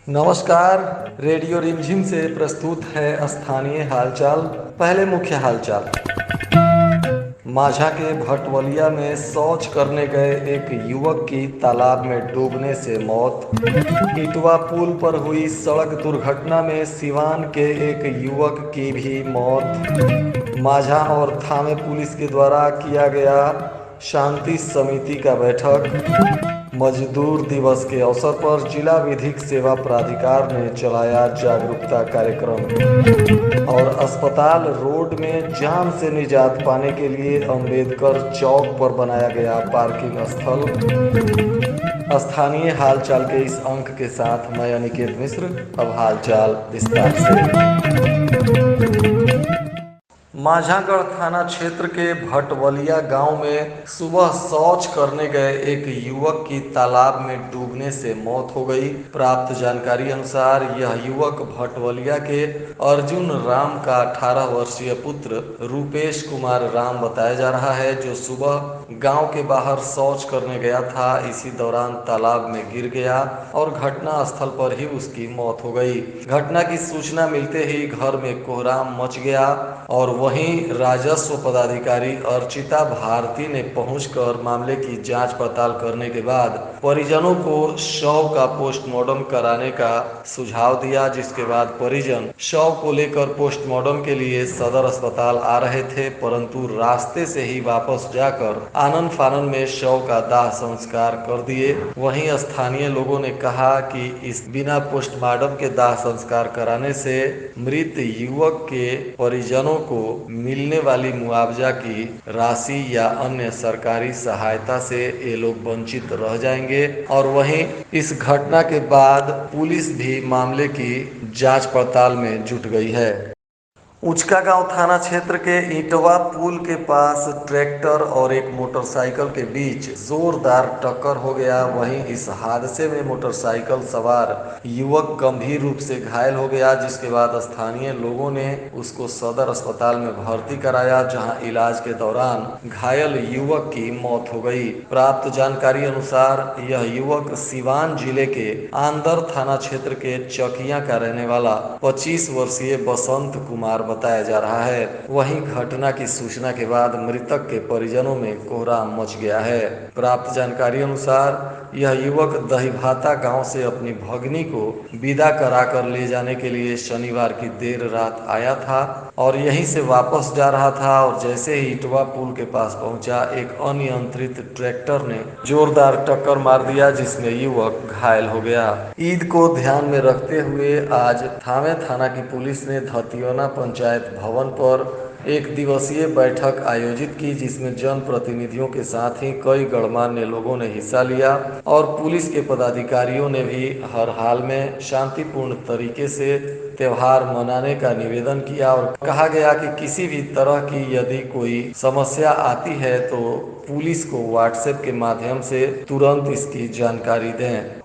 नमस्कार। रेडियो रिमझिम से प्रस्तुत है स्थानीय हालचाल। पहले मुख्य हालचाल। माझा के भटवलिया में शौच करने गए एक युवक की तालाब में डूबने से मौत। इटवा पुल पर हुई सड़क दुर्घटना में सिवान के एक युवक की भी मौत। माझा और थामे पुलिस के द्वारा किया गया शांति समिति का बैठक। मजदूर दिवस के अवसर पर जिला विधिक सेवा प्राधिकार ने चलाया जागरूकता कार्यक्रम। और अस्पताल रोड में जाम से निजात पाने के लिए अंबेडकर चौक पर बनाया गया पार्किंग स्थल। स्थानीय हालचाल के इस अंक के साथ मैं अनिकेत मिश्र। अब हालचाल विस्तार से। माझागढ़ थाना क्षेत्र के भटवलिया गांव में सुबह शौच करने गए एक युवक की तालाब में डूबने से मौत हो गई। प्राप्त जानकारी अनुसार यह युवक भटवलिया के अर्जुन राम का 18 वर्षीय पुत्र रूपेश कुमार राम बताया जा रहा है, जो सुबह गांव के बाहर शौच करने गया था। इसी दौरान तालाब में गिर गया और घटना स्थल पर ही उसकी मौत हो गई। घटना की सूचना मिलते ही घर में कोहराम मच गया और वहीं राजस्व पदाधिकारी अर्चिता भारती ने पहुंचकर मामले की जांच पड़ताल करने के बाद परिजनों को शव का पोस्टमार्टम कराने का सुझाव दिया, जिसके बाद परिजन शव को लेकर पोस्टमार्टम के लिए सदर अस्पताल आ रहे थे, परंतु रास्ते से ही वापस जाकर आनन फानन में शव का दाह संस्कार कर दिए। वहीं स्थानीय लोगों ने कहा कि इस बिना पोस्टमार्टम के दाह संस्कार कराने से मृत युवक के परिजनों को मिलने वाली मुआवजा की राशि या अन्य सरकारी सहायता से ये लोग वंचित रह जाएंगे। और वहीं इस घटना के बाद पुलिस भी मामले की जांच पड़ताल में जुट गई है। उचका गांव थाना क्षेत्र के इटवा पुल के पास ट्रैक्टर और एक मोटरसाइकिल के बीच जोरदार टक्कर हो गया। वहीं इस हादसे में मोटरसाइकिल सवार युवक गंभीर रूप से घायल हो गया, जिसके बाद स्थानीय लोगों ने उसको सदर अस्पताल में भर्ती कराया, जहां इलाज के दौरान घायल युवक की मौत हो गई। प्राप्त जानकारी अनुसार यह युवक सिवान जिले के आंदर थाना क्षेत्र के चकिया का रहने वाला 25 वर्षीय बसंत कुमार बताया जा रहा है। वहीं घटना की सूचना के बाद मृतक के परिजनों में कोहराम मच गया है। प्राप्त जानकारी अनुसार यह युवक दहीभाता गांव से अपनी भगनी को विदा कराकर ले जाने के लिए शनिवार की देर रात आया था और यहीं से वापस जा रहा था, और जैसे ही इटवा पुल के पास पहुंचा, एक अनियंत्रित ट्रैक्टर ने जोरदार टक्कर मार दिया, जिसमें युवक घायल हो गया। ईद को ध्यान में रखते हुए आज थामे थाना की पुलिस ने धतियोना पंचायत भवन पर एक दिवसीय बैठक आयोजित की, जिसमें जनप्रतिनिधियों के साथ ही कई गणमान्य लोगों ने हिस्सा लिया और पुलिस के पदाधिकारियों ने भी हर हाल में शांतिपूर्ण तरीके से त्यौहार मनाने का निवेदन किया और कहा गया कि किसी भी तरह की यदि कोई समस्या आती है तो पुलिस को व्हाट्सएप के माध्यम से तुरंत इसकी जानकारी दें।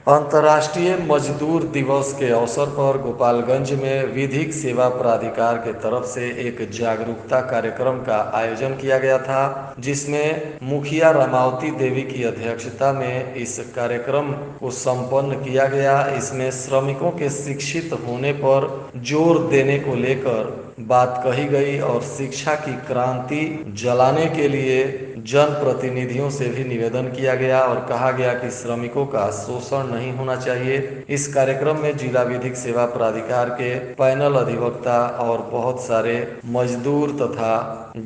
अंतर्राष्ट्रीय मजदूर दिवस के अवसर पर गोपालगंज में विधिक सेवा प्राधिकार के तरफ से एक जागरूकता कार्यक्रम का आयोजन किया गया था, जिसमें मुखिया रामावती देवी की अध्यक्षता में इस कार्यक्रम को संपन्न किया गया। इसमें श्रमिकों के शिक्षित होने पर जोर देने को लेकर बात कही गई और शिक्षा की क्रांति जलाने के लिए जनप्रतिनिधियों से भी निवेदन किया गया और कहा गया कि श्रमिकों का शोषण नहीं होना चाहिए। इस कार्यक्रम में जिला विधिक सेवा प्राधिकार के पैनल अधिवक्ता और बहुत सारे मजदूर तथा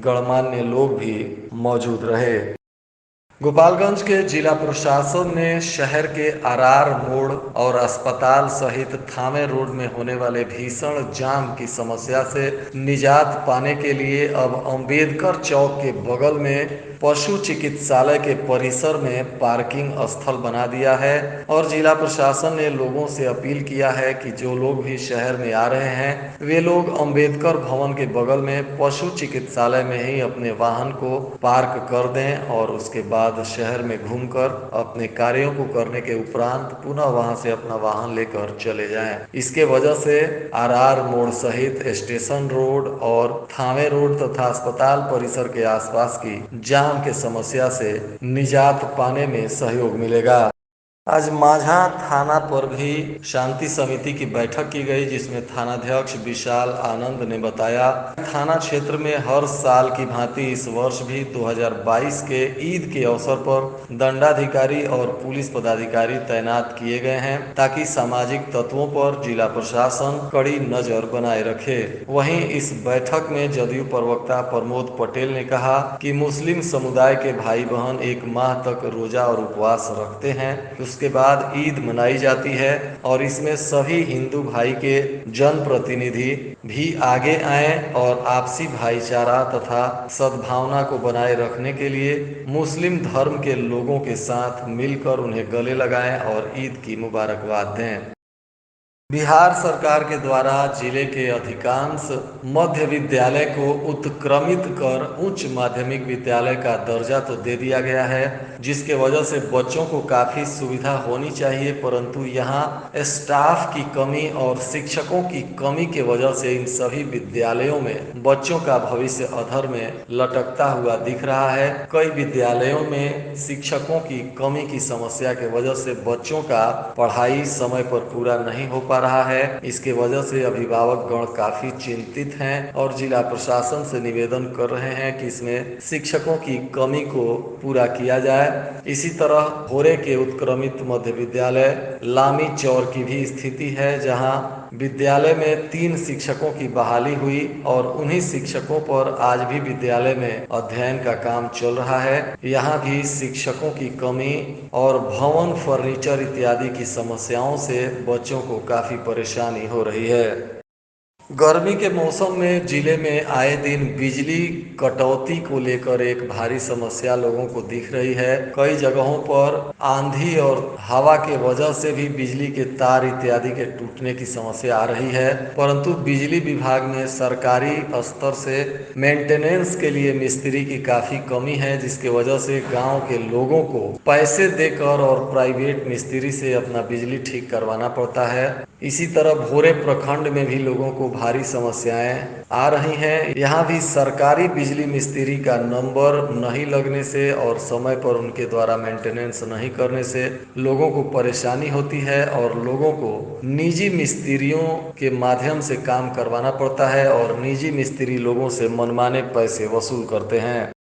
गणमान्य लोग भी मौजूद रहे। गोपालगंज के जिला प्रशासन ने शहर के आरआर मोड़ और अस्पताल सहित थामे रोड में होने वाले भीषण जाम की समस्या से निजात पाने के लिए अब अंबेडकर चौक के बगल में पशु चिकित्सालय के परिसर में पार्किंग स्थल बना दिया है और जिला प्रशासन ने लोगों से अपील किया है कि जो लोग भी शहर में आ रहे हैं वे लोग अंबेडकर भवन के बगल में पशु चिकित्सालय में ही अपने वाहन को पार्क कर दें और उसके बाद बाद शहर में घूमकर अपने कार्यों को करने के उपरांत पुनः वहां से अपना वाहन लेकर चले जाएं। इसके वजह से आरआर मोड़ सहित स्टेशन रोड और थावे रोड तथा अस्पताल परिसर के आसपास की जाम के समस्या से निजात पाने में सहयोग मिलेगा। आज माझा थाना पर भी शांति समिति की बैठक की गई, जिसमें थानाध्यक्ष विशाल आनंद ने बताया थाना क्षेत्र में हर साल की भांति इस वर्ष भी 2022 के ईद के अवसर पर दंडाधिकारी और पुलिस पदाधिकारी तैनात किए गए हैं ताकि सामाजिक तत्वों पर जिला प्रशासन कड़ी नजर बनाए रखे। वहीं इस बैठक में जदयू प्रवक्ता प्रमोद पटेल ने कहा कि मुस्लिम समुदाय के भाई बहन एक माह तक रोजा और उपवास रखते हैं, उसके बाद ईद मनाई जाती है और इसमें सभी हिंदू भाई के जनप्रतिनिधि भी आगे आएं और आपसी भाईचारा तथा सद्भावना को बनाए रखने के लिए मुस्लिम धर्म के लोगों के साथ मिलकर उन्हें गले लगाएं और ईद की मुबारकबाद दें। बिहार सरकार के द्वारा जिले के अधिकांश मध्य विद्यालय को उत्क्रमित कर उच्च माध्यमिक विद्यालय का दर्जा तो दे दिया गया है, जिसके वजह से बच्चों को काफ़ी सुविधा होनी चाहिए, परंतु यहाँ स्टाफ की कमी और शिक्षकों की कमी के वजह से इन सभी विद्यालयों में बच्चों का भविष्य अधर में लटकता हुआ दिख रहा है। कई विद्यालयों में शिक्षकों की कमी की समस्या के वजह से बच्चों का पढ़ाई समय पर पूरा नहीं हो पा रहा है। इसके वजह से अभिभावक गण काफी चिंतित हैं और जिला प्रशासन से निवेदन कर रहे हैं कि इसमें शिक्षकों की कमी को पूरा किया जाए। इसी तरह भोरे के उत्क्रमित मध्य विद्यालय लामी चौर की भी स्थिति है, जहां विद्यालय में 3 शिक्षकों की बहाली हुई और उन्हीं शिक्षकों पर आज भी विद्यालय में अध्ययन का काम चल रहा है। यहाँ भी शिक्षकों की कमी और भवन फर्नीचर इत्यादि की समस्याओं से बच्चों को काफ़ी परेशानी हो रही है। गर्मी के मौसम में जिले में आए दिन बिजली कटौती को लेकर एक भारी समस्या लोगों को दिख रही है। कई जगहों पर आंधी और हवा के वजह से भी बिजली के तार इत्यादि के टूटने की समस्या आ रही है, परंतु बिजली विभाग में सरकारी स्तर से मेंटेनेंस के लिए मिस्त्री की काफ़ी कमी है, जिसके वजह से गाँव के लोगों को पैसे देकर और प्राइवेट मिस्त्री से अपना बिजली ठीक करवाना पड़ता है। इसी तरह भोरे प्रखंड में भी लोगों को भारी समस्याएं आ रही हैं। यहाँ भी सरकारी बिजली मिस्त्री का नंबर नहीं लगने से और समय पर उनके द्वारा मेंटेनेंस नहीं करने से लोगों को परेशानी होती है और लोगों को निजी मिस्त्रियों के माध्यम से काम करवाना पड़ता है और निजी मिस्त्री लोगों से मनमाने पैसे वसूल करते हैं।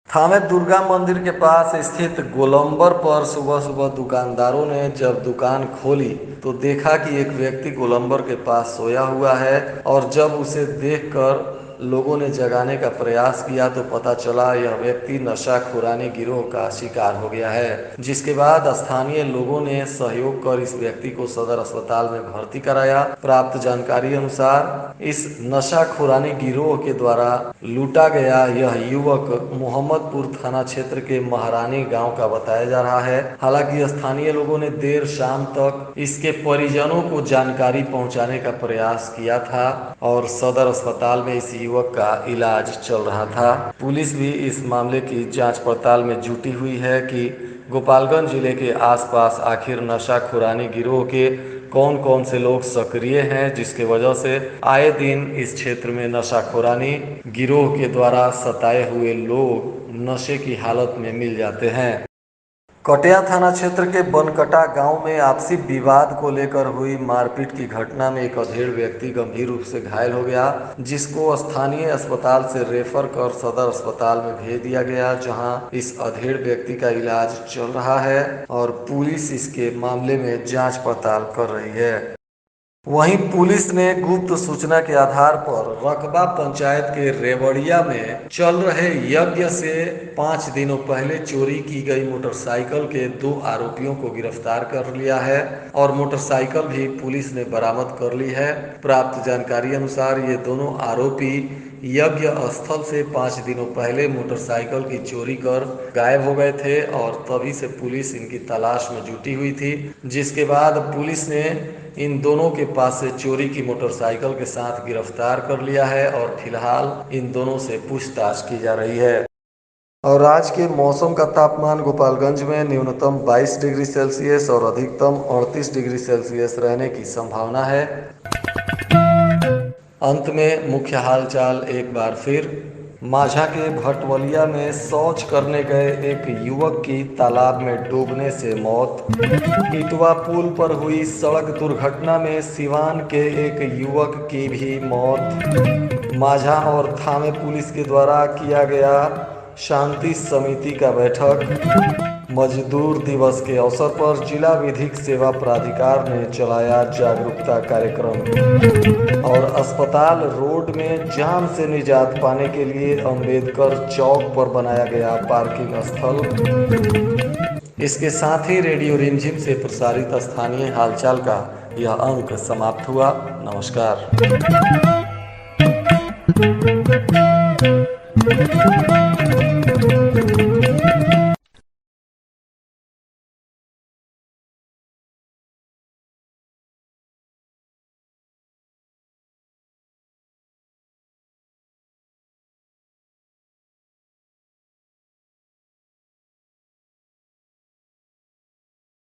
थावे दुर्गा मंदिर के पास स्थित गोलंबर पर सुबह सुबह दुकानदारों ने जब दुकान खोली तो देखा कि एक व्यक्ति गोलंबर के पास सोया हुआ है और जब उसे देखकर लोगों ने जगाने का प्रयास किया तो पता चला यह व्यक्ति नशाखुरानी गिरोह का शिकार हो गया है, जिसके बाद स्थानीय लोगों ने सहयोग कर इस व्यक्ति को सदर अस्पताल में भर्ती कराया। प्राप्त जानकारी अनुसार इस नशाखुरानी गिरोह के द्वारा लूटा गया यह युवक मोहम्मदपुर थाना क्षेत्र के महारानी गांव का बताया जा रहा है। हालांकि स्थानीय लोगों ने देर शाम तक इसके परिजनों को जानकारी पहुंचाने का प्रयास किया था और सदर अस्पताल में इस युवक का इलाज चल रहा था। पुलिस भी इस मामले की जांच पड़ताल में जुटी हुई है कि गोपालगंज जिले के आसपास आखिर नशाखुरानी गिरोह के कौन कौन से लोग सक्रिय हैं, जिसके वजह से आए दिन इस क्षेत्र में नशाखुरानी गिरोह के द्वारा सताए हुए लोग नशे की हालत में मिल जाते हैं। कटिया थाना क्षेत्र के बनकटा गांव में आपसी विवाद को लेकर हुई मारपीट की घटना में एक अधेड़ व्यक्ति गंभीर रूप से घायल हो गया, जिसको स्थानीय अस्पताल से रेफर कर सदर अस्पताल में भेज दिया गया, जहां इस अधेड़ व्यक्ति का इलाज चल रहा है और पुलिस इसके मामले में जांच पड़ताल कर रही है। वहीं पुलिस ने गुप्त सूचना के आधार पर रकबा पंचायत के रेवड़िया में चल रहे यज्ञ से 5 दिनों पहले चोरी की गई मोटरसाइकिल के 2 आरोपियों को गिरफ्तार कर लिया है और मोटरसाइकिल भी पुलिस ने बरामद कर ली है। प्राप्त जानकारी अनुसार ये दोनों आरोपी यज्ञ स्थल से 5 दिनों पहले मोटरसाइकिल की चोरी कर गायब हो गए थे और तभी से पुलिस इनकी तलाश में जुटी हुई थी, जिसके बाद पुलिस ने इन दोनों के पास से चोरी की मोटरसाइकिल के साथ गिरफ्तार कर लिया है और फिलहाल इन दोनों से पूछताछ की जा रही है। और आज के मौसम का तापमान गोपालगंज में न्यूनतम 22 डिग्री सेल्सियस और अधिकतम 38 डिग्री सेल्सियस रहने की संभावना है। अंत में मुख्य हालचाल एक बार फिर। माझा के भटवलिया में शौच करने गए एक युवक की तालाब में डूबने से मौत। इटवा पुल पर हुई सड़क दुर्घटना में सिवान के एक युवक की भी मौत। माझा और थामे पुलिस के द्वारा किया गया शांति समिति का बैठक। मजदूर दिवस के अवसर पर जिला विधिक सेवा प्राधिकार ने चलाया जागरूकता कार्यक्रम। और अस्पताल रोड में जाम से निजात पाने के लिए अंबेडकर चौक पर बनाया गया पार्किंग स्थल। इसके साथ ही रेडियो रिमझिम से प्रसारित स्थानीय हालचाल का यह अंक समाप्त हुआ। नमस्कार।